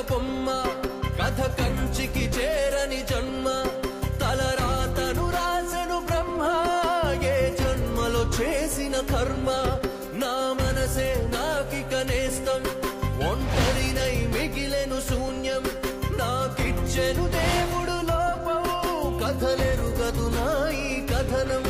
బొమ్మ కథ కంచికి చేరని జన్మ తలరాతను రాసెను బ్రహ్మ ఏ జన్మలో చేసిన కర్మ నా మనసే నాకిక నేస్తం ఒంటరినై మిగిలెను శూన్యం నాకిచ్చెను దేవుడు లోపం కథలెరుగదు నా ఈ కథనం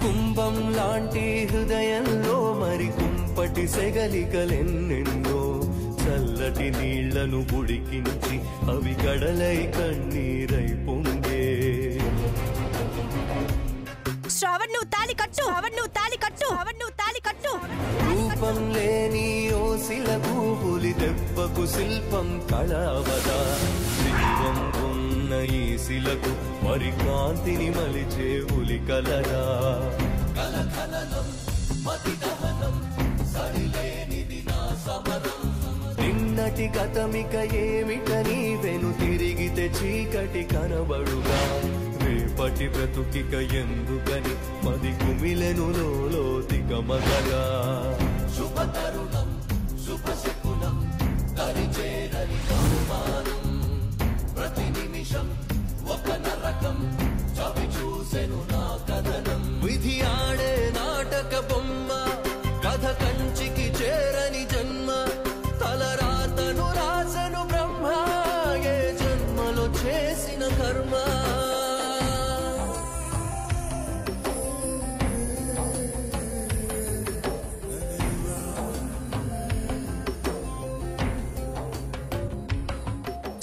కుంభం లాంటి హృదయంలో మరి కుంపటి సెగలికలెన్నెన్నో చల్లటి నీళ్లను గుడికించి అవి గడలై కన్నీరై పొంగే శ్రావణ్ నువ్వు తాళి కట్టు శ్రావణ్ నువ్వు తాళి కట్టు శ్రావణ్ నువ్వు తాళి కట్టు రూపం లేని ఓ శిలకు పులి దెబ్బకు శిల్పం కళావదా జీవం ఉన్న ఈ శిలకు మరి కాంతిని మలిచే ఉలి కలరా కలకలనం మతి దహనం సరిలేనిది నా సమరం నిన్నటి గతమిక ఏమిటని వెను తిరిగితే చీకటి కనబడుగా రేపటి బ్రతుకిక ఎందుకని మది కుమిలెను లోతిక మగగా శుభ తరుణం శుభ శకునం తరిచేరని బహుమానం ప్రతి నిమిషం ఒక నరకం చవి చూసెను నా కథనం విధి ఆడే నాటక బొమ్మ కథ కంచికి చేరని జన్మ తలరాతను రాసెను బ్రహ్మ ఏ జన్మలో చేసిన కర్మ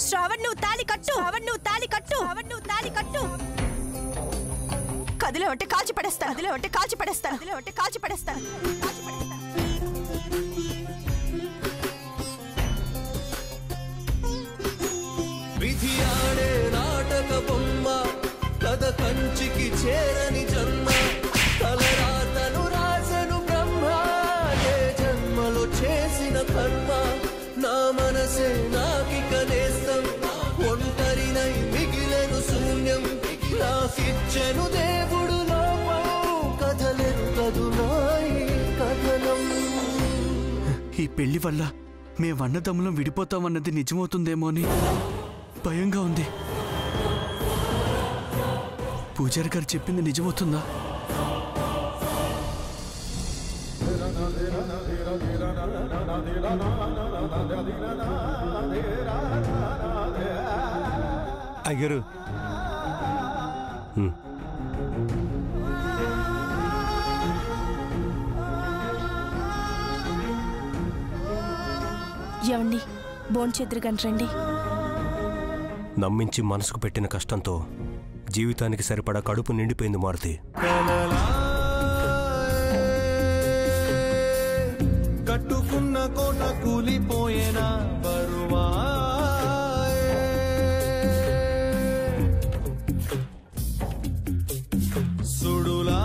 శ్రావణ్ నువ్వు తాళి కట్టు శ్రావణ్ నువ్వు తాళి కట్టు శ్రావణ్ నువ్వు తాళి కట్టు కదిలే ఉంటే కాల్చి పడేస్తా కదిలే ఉంటే కాల్చి పడేస్తా కదిలే ఉంటే కాల్చి పడేస్తా విధి ఆడే నాటక బొమ్మ కథ కంచికి చేరని జన్మ తలరాతను రాసెను బ్రహ్మ ఏ జన్మలో చేసిన కర్మ నా మనసే నాకిక నేస్తం ఒంటరినై మిగిలెను శూన్యం నాకిచ్చెను దేవుడు లోపం కథలెరుగదు నా ఈ కథనం ఈ పెళ్లి వల్ల మేమన్నదమ్ములం విడిపోతామన్నది నిజమవుతుందేమో అని భయంగా ఉంది. పూజారి గారు చెప్పింది నిజమవుతుందా? అయ్యారు ఏమండి భోంచేద్దరు గంటండి. నమ్మించి మనసుకు పెట్టిన కష్టంతో జీవితానికి సరిపడా కడుపు నిండిపోయింది మారుతి. కట్టుకున్న కోట కూలిపోయేనా బరువా సుడులా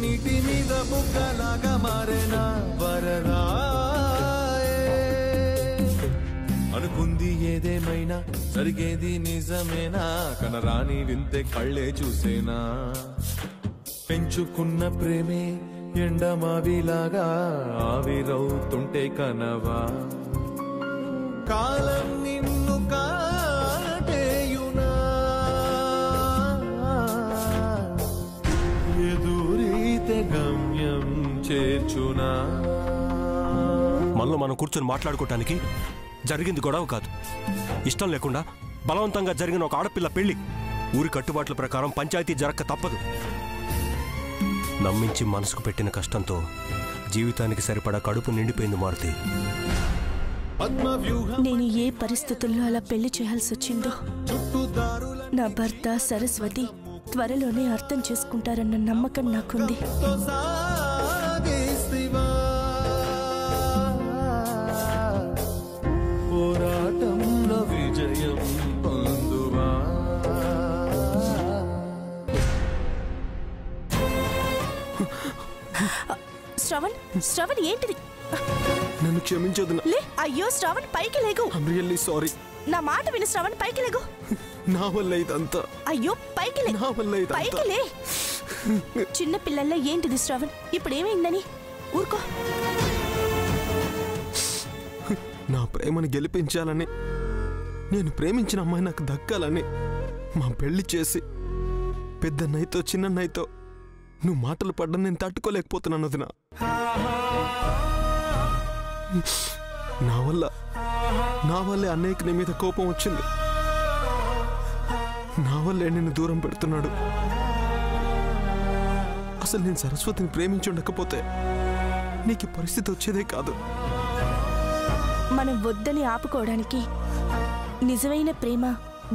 నీటి మీద బుగ్గలాగా మారేనా వరదా అనుకుంది ఏదేమైనా జరిగేది నిజమేనా కనరాని వింతే కళ్ళే చూసేనా పెంచుకున్న ప్రేమే ఎండమావిలాగా ఆవిరవుతుంటే కనవా కాలం నిన్ను కాటేయునా ఎదురీతే గమ్యం చేర్చునా. మనలో మనం కూర్చొని మాట్లాడుకోవటానికి జరిగింది గొడవ కాదు, ఇష్టం లేకుండా బలవంతంగా జరిగిన ఒక ఆడపిల్ల పెళ్లి. ఊరి కట్టుబాట్ల ప్రకారం పంచాయతీ జరక్క తప్పదు. నమ్మించి మనసుకు పెట్టిన కష్టంతో జీవితానికి సరిపడా కడుపు నిండిపోయింది మారుతి. నేను ఏ పరిస్థితుల్లో అలా పెళ్లి చేయాల్సి వచ్చిందో నా భర్త సరస్వతి త్వరలోనే అర్థం చేసుకుంటారన్న నమ్మకం నాకుంది. పోరాటంలో శ్రవణ్, శ్రవణ్ ఏంటిది? నన్ను క్షమించొద్దు. లే. అయ్యో శ్రవణ్, పైకి లేగు. I'm really sorry. నా మాట విను శ్రవణ్, పైకి లేగు. నా వల్ల ఇదంతా. అయ్యో పైకి లే. నా వల్ల ఇదంతా. పైకి లే. చిన్న పిల్లల్లో ఏంటిది శ్రవణ్? ఇప్పుడు ఏమైందని? ఊరుకో. నా ప్రేమను గెలిపించాలని, నేను ప్రేమించిన అమ్మాయి నాకు దక్కాలని మా పెళ్లి చేసి పెద్దన్నయ్యతో చిన్నన్నయ్యతో నువ్వు మాటలు పడ్డా నేను తట్టుకోలేకపోతున్నాను వదిన. నా వల్లే అన్నయ్యకి నీ మీద కోపం వచ్చింది. నా వల్లే నిన్ను దూరం పెడుతున్నాడు. అసలు నేను సరస్వతిని ప్రేమించుండకపోతే నీకు పరిస్థితి వచ్చేదే కాదు. మనం వద్దని ఆపుకోవడానికి నిజమైన ప్రేమ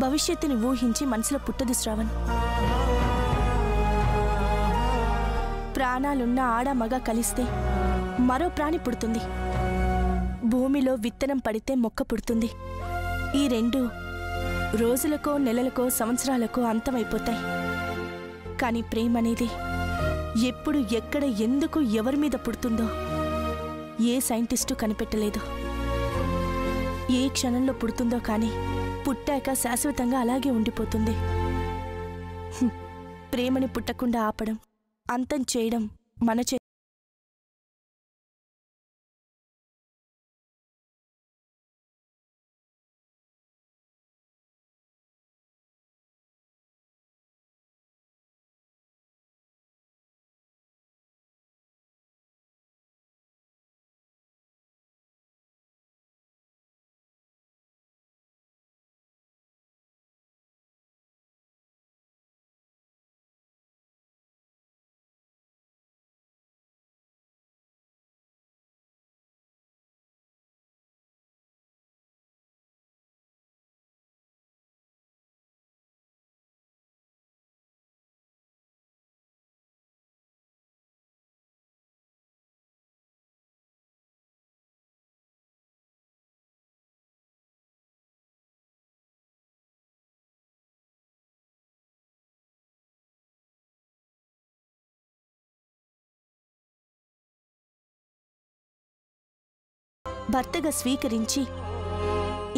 భవిష్యత్తుని ఊహించి మనసులో పుట్టదు శ్రవణ్. ప్రాణాలున్న ఆడ మగ కలిస్తే మరో ప్రాణి పుడుతుంది. భూమిలో విత్తనం పడితే మొక్క పుడుతుంది. ఈ రెండు రోజులకో నెలలకో సంవత్సరాలకో అంతమైపోతాయి. కానీ ప్రేమ అనేది ఎప్పుడు ఎక్కడ ఎందుకు ఎవరి మీద పుడుతుందో ఏ సైంటిస్టు కనిపెట్టలేదు. ఏ క్షణంలో పుడుతుందో కానీ పుట్టాక శాశ్వతంగా అలాగే ఉండిపోతుంది. ప్రేమని పుట్టకుండా ఆపడం, అంతం చేయడం మన చే భర్తగా స్వీకరించి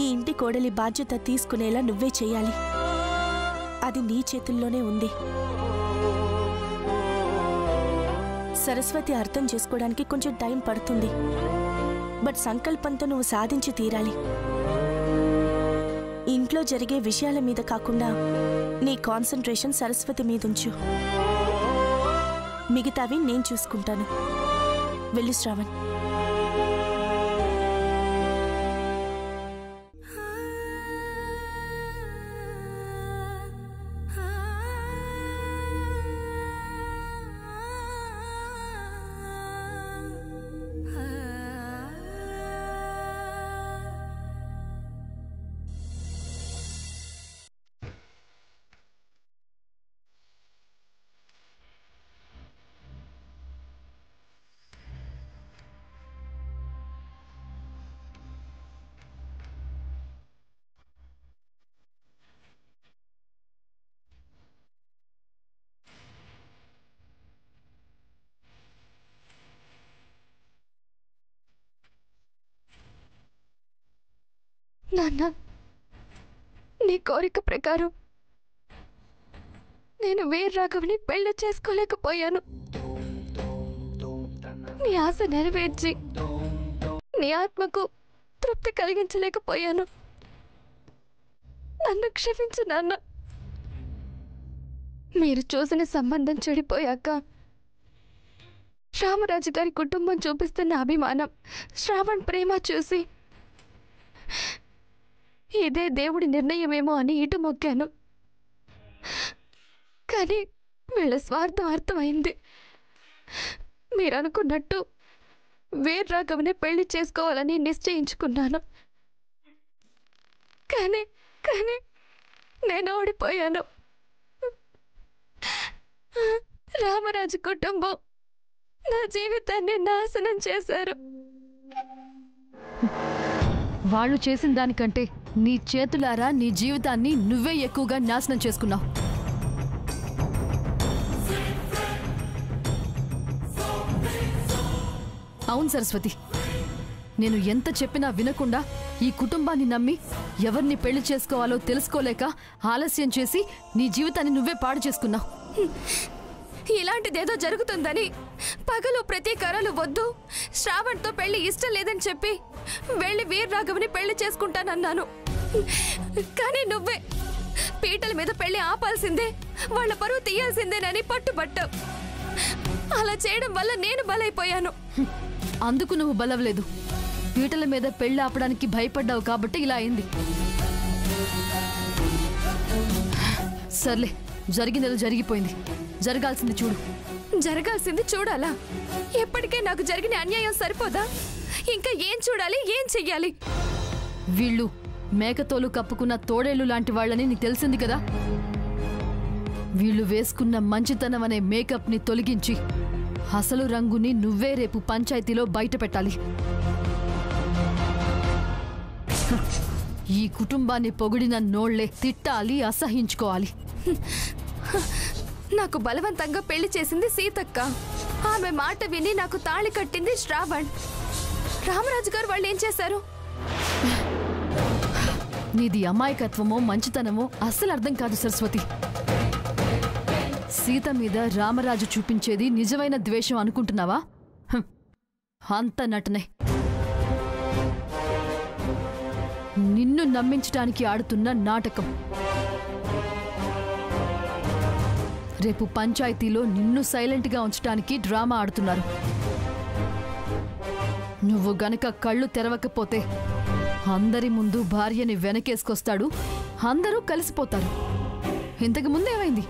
ఈ ఇంటి కోడలి బాధ్యత తీసుకునేలా నువ్వే చేయాలి. అది నీ చేతుల్లోనే ఉంది. సరస్వతి అర్థం చేసుకోవడానికి కొంచెం టైం పడుతుంది. బట్ సంకల్పంతో నువ్వు సాధించి తీరాలి. ఇంట్లో జరిగే విషయాల మీద కాకుండా నీ కాన్సంట్రేషన్ సరస్వతి మీదుంచు. మిగతావి నేను చూసుకుంటాను. వెళ్ళు శ్రావణ్. నాన్న, నీ కోరిక ప్రకారం నేను వీర రాఘవని పెళ్లి చేసుకోలేకపోయాను. నీ ఆశ నెరవేర్చి నీ ఆత్మకు తృప్తి కలిగించలేకపోయాను. నన్ను క్షమించు నాన్న. మీరు చూసిన సంబంధం చెడిపోయాక రామరాజు గారి కుటుంబం చూపిస్తున్న అభిమానం, శ్రావణ్ ప్రేమ చూసి ఇదే దేవుడి నిర్ణయమేమో అని ఇటు మొక్కాను. కానీ వీళ్ళ స్వార్థం అర్థమైంది. మీరు అనుకున్నట్టు వీర రాఘవనే పెళ్లి చేసుకోవాలని నిశ్చయించుకున్నాను. కానీ కానీ నేను ఓడిపోయాను. రామరాజు కుటుంబం నా జీవితాన్ని నాశనం చేశారు. వాళ్ళు చేసిన దానికంటే నీ చేతులారా నీ జీవితాన్ని నువ్వే ఎక్కువగా నాశనం చేసుకున్నావు. అవును సరస్వతి, నేను ఎంత చెప్పినా వినకుండా ఈ కుటుంబాన్ని నమ్మి ఎవరిని పెళ్లి చేసుకోవాలో తెలుసుకోలేక ఆలస్యం చేసి నీ జీవితాన్ని నువ్వే పాడు చేసుకున్నావు. ఇలాంటిదేదో జరుగుతుందని పగలు ప్రతీకారాలు వద్దు, శ్రావణ్తో పెళ్లి ఇష్టం లేదని చెప్పి వెళ్ళి వీర్రాఘవని పెళ్లి చేసుకుంటానన్నాను. కానీ నువ్వే పీటల మీద పెళ్లి ఆపాల్సిందే, వాళ్ళ పరువు తీయాల్సిందేనని పట్టుబట్టావు. అలా చేయడం వల్ల నేను బలైపోయాను. అందుకు నువ్వు బలవలేదు, పీటల మీద పెళ్లి ఆపడానికి భయపడ్డావు కాబట్టి ఇలా అయింది. సర్లే, జరిగిందేదో జరిగిపోయింది, జరగాల్సింది చూడు. జరగాల్సింది చూడాలా? ఎప్పటికే నాకు జరిగిన అన్యాయం సరిపోదా? ఇంకా ఏం చూడాలి, ఏం చెయ్యాలి? వీళ్ళు మేకతోలు కప్పుకున్న తోడేళ్లు లాంటి వాళ్ళని నీకు తెలిసింది కదా. వీళ్ళు వేసుకున్న మంచితనం అనే మేకప్ని తొలగించి అసలు రంగుని నువ్వే రేపు పంచాయతీలో బయట పెట్టాలి. ఈ కుటుంబాన్ని పొగిడిన నోళ్లే తిట్టాలి, అసహించుకోవాలి. నాకు బలవంతంగా పెళ్లి చేసింది సీతక్క. ఆమె మాట విని నాకు తాళి కట్టింది శ్రావణ్. రామరాజు గారు వాళ్ళు ఏం చేశారు? నీది అమాయకత్వమో మంచితనమో అస్సలు అర్థం కాదు సరస్వతి. సీత మీద రామరాజు చూపించేది నిజమైన ద్వేషం అనుకుంటున్నావా? అంత నటనే. నిన్ను నమ్మించడానికి ఆడుతున్న నాటకం. రేపు పంచాయతీలో నిన్ను సైలెంట్గా ఉంచడానికి డ్రామా ఆడుతున్నారు. నువ్వు గనక కళ్ళు తెరవకపోతే అందరి ముందు భార్యని వెనకేసుకొస్తాడు, అందరూ కలిసిపోతారు. ఇంతకు ముందేమైంది?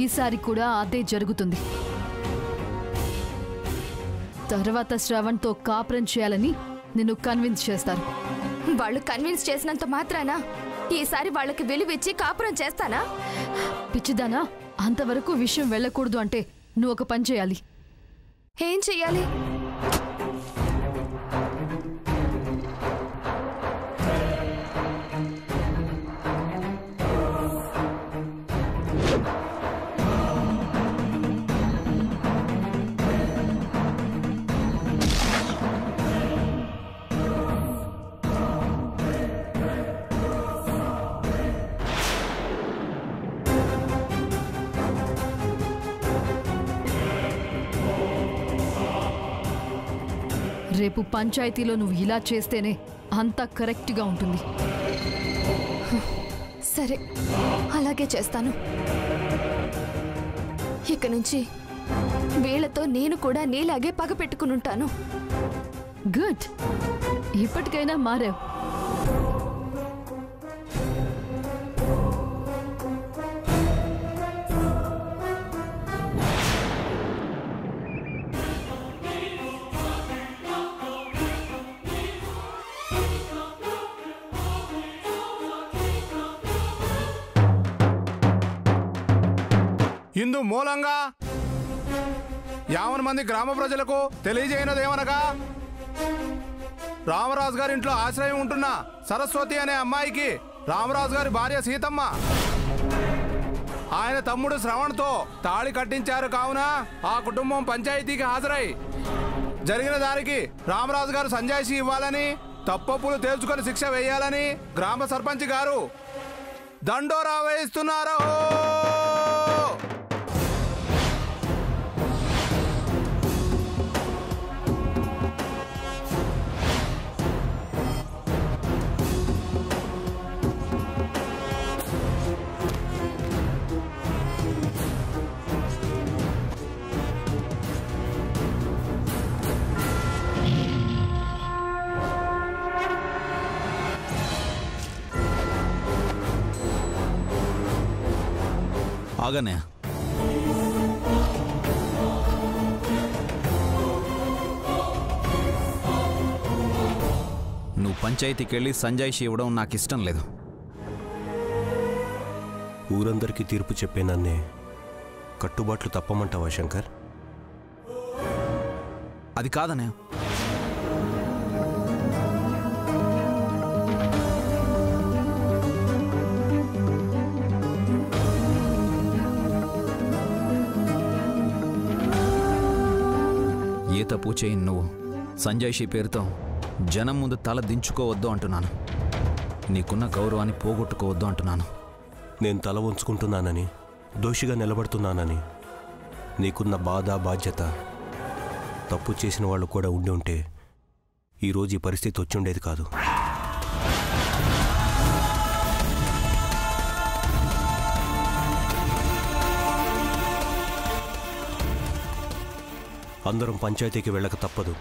ఈసారి కూడా అదే జరుగుతుంది. తర్వాత శ్రవణ్తో కాపురం చేయాలని నిన్ను కన్విన్స్ చేస్తారు. వాళ్ళు కన్విన్స్ చేసినంత మాత్రానా ఈసారి వాళ్ళకి విలువిచ్చి కాపురం చేస్తానా? పిచ్చిదానా, అంతవరకు విషయం వెళ్ళకూడదు అంటే నువ్వు ఒక పని చేయాలి. ఏం చెయ్యాలి? రేపు పంచాయతీలో నువ్వు ఇలా చేస్తేనే అంతా కరెక్ట్గా ఉంటుంది. సరే, అలాగే చేస్తాను. ఇక నుంచి వీళ్లతో నేను కూడా నీలాగే పగ పెట్టుకునుంటాను. గుడ్, ఇప్పటికైనా మారావు. ఇందు మూలంగా 50 మంది గ్రామ ప్రజలకు తెలియజేయనదేమనగా, రామరాజు గారి ఇంట్లో ఆశ్రయం ఉంటున్న సరస్వతి అనే అమ్మాయికి రామరాజు గారి భార్య సీతమ్మ ఆయన తమ్ముడు శ్రవణ్తో తాళి కట్టించారు. కావున ఆ కుటుంబం పంచాయతీకి హాజరై జరిగిన దానికి రామరాజు గారు సంజాయిషి ఇవ్వాలని, తప్పప్పులు తేల్చుకొని శిక్ష వేయాలని గ్రామ సర్పంచ్ గారు దండోరా వేయిస్తున్నారు. ఆగనే, నువ్వు పంచాయతీకి వెళ్ళి సంజాయిషి ఇవ్వడం నాకు ఇష్టం లేదు. ఊరందరికీ తీర్పు చెప్పే నన్నే కట్టుబాట్లు తప్పమంటావా శంకర్? అది కాదనే, ఏ తప్పు చేయను నువ్వు. సంజయ్ పేరుతో జనం ముందు తల దించుకోవద్దు అంటున్నాను. నీకున్న గౌరవాన్ని పోగొట్టుకోవద్దు అంటున్నాను. నేను తల ఉంచుకుంటున్నానని, దోషిగా నిలబడుతున్నానని నీకున్న బాధ, బాధ్యత తప్పు చేసిన వాళ్ళు కూడా ఉండి ఉంటే ఈరోజు ఈ పరిస్థితి వచ్చుండేది కాదు. అందరం పంచాయతీకి వెళ్ళక తప్పదు.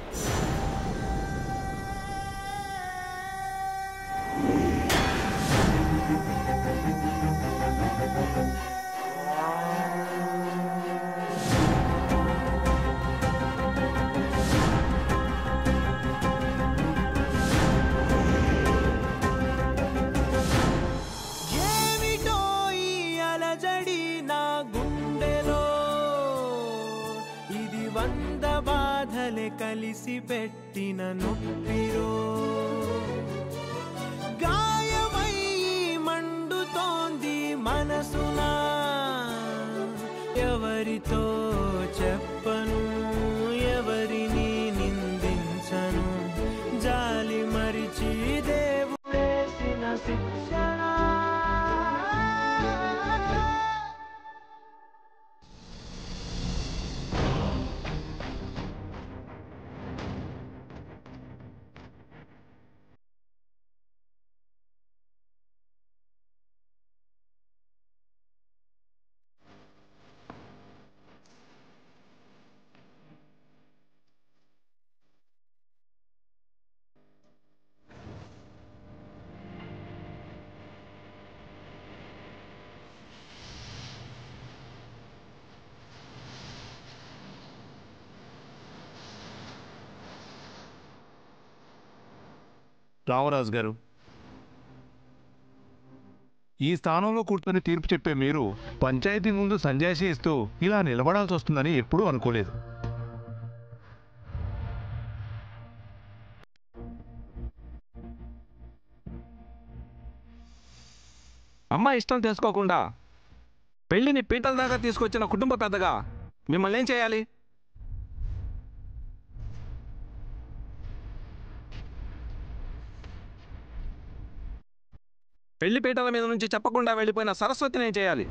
కలిసి పెట్టిన నొప్పిరో గాయమై మండుతోంది మనసునా ఎవరితో చెప్పను ఎవరిని నిందించను జాలి మరిచి దేవుడేసిన శిక్షణ రామరాజు గారు, ఈ స్థానంలో కూర్చొని తీర్పు చెప్పే మీరు పంచాయతీ ముందు సంజాయిషీ ఇస్తూ ఇలా నిలబడాల్సి వస్తుందని ఎప్పుడూ అనుకోలేదు. అమ్మ ఇష్టం తెలుసుకోకుండా పెళ్లిని పీటల దాకా తీసుకొచ్చిన కుటుంబ పెద్దగా మిమ్మల్ని ఏం చేయాలి? పెళ్లి పీటల మీద నుంచి చెప్పకుండా వెళ్ళిపోయిన సరస్వతిని ఏం చేయాలి?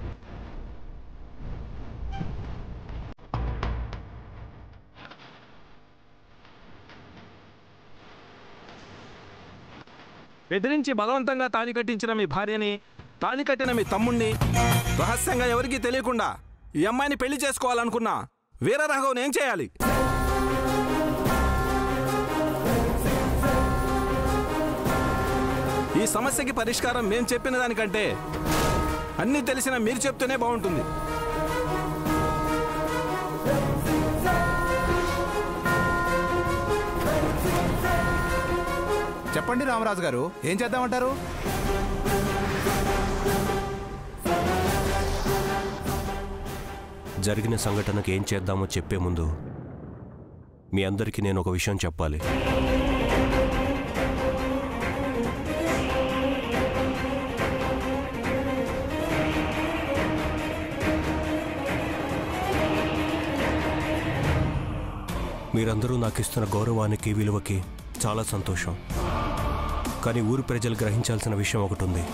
బెదిరించి బలవంతంగా తాళి కట్టించిన మీ భార్యని, తాళి కట్టిన మీ తమ్ముణ్ణి రహస్యంగా ఎవరికీ తెలియకుండా ఈ అమ్మాయిని పెళ్లి చేసుకోవాలనుకున్నా వీరరాఘవన్ ఏం చేయాలి? ఈ సమస్యకి పరిష్కారం మేం చెప్పిన దానికంటే అన్నీ తెలిసిన మీరు చెప్తూనే బాగుంటుంది. చెప్పండి రామరాజు గారు, ఏం చేద్దామంటారు? జరిగిన సంఘటనకు ఏం చేద్దామో చెప్పే ముందు మీ అందరికీ నేను ఒక విషయం చెప్పాలి. మీరందరూ నాకు ఇస్తున్న గౌరవానికి, విలువకి చాలా సంతోషం. కానీ ఊరి ప్రజలు గ్రహించాల్సిన విషయం ఒకటి ఉంది.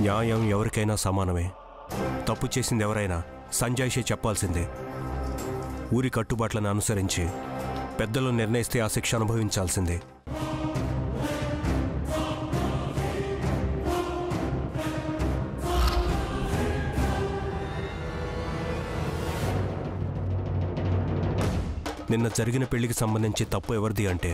న్యాయం ఎవరికైనా సమానమే. తప్పు చేసింది ఎవరైనా సంజాయిషి చెప్పాల్సిందే. ఊరి కట్టుబాట్లను అనుసరించి పెద్దలు నిర్ణయిస్తే ఆ శిక్ష అనుభవించాల్సిందే. నిన్న జరిగిన పెళ్లికి సంబంధించి తప్పు ఎవరిది అంటే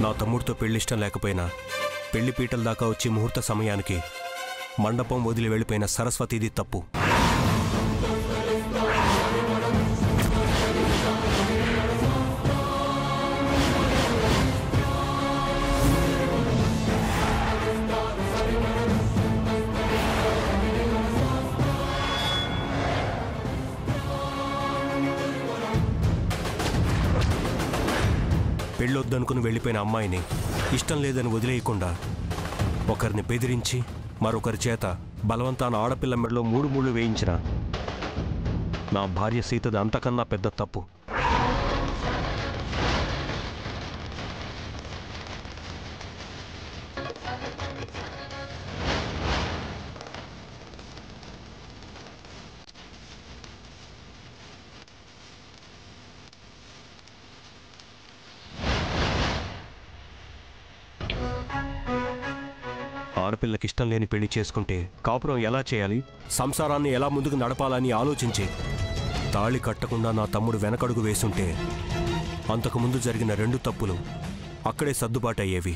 నా తమ్ముడితో పెళ్లి ఇష్టం లేకపోయినా పెళ్లి పీటల దాకా వచ్చి ముహూర్త సమయానికి మండపం వదిలి వెళ్ళిపోయిన సరస్వతిది తప్పు. పెళ్ళొద్దనుకుని వెళ్ళిపోయిన అమ్మాయిని ఇష్టం లేదని వదిలేయకుండా ఒకరిని బెదిరించి మరొకరి చేత బలవంతాన ఆడపిల్ల మెడలో 3 ముళ్ళు వేయించిన నా భార్య సీతది అంతకన్నా పెద్ద తప్పు. ఆడపిల్లకి ఇష్టం లేని పెళ్లి చేసుకుంటే కాపురం ఎలా చేయాలి, సంసారాన్ని ఎలా ముందుకు నడపాలని ఆలోచించి తాళి కట్టకుండా నా తమ్ముడు వెనకడుగు వేసుంటే అంతకుముందు జరిగిన 2 తప్పులు అక్కడే సర్దుబాటు అయ్యేవి.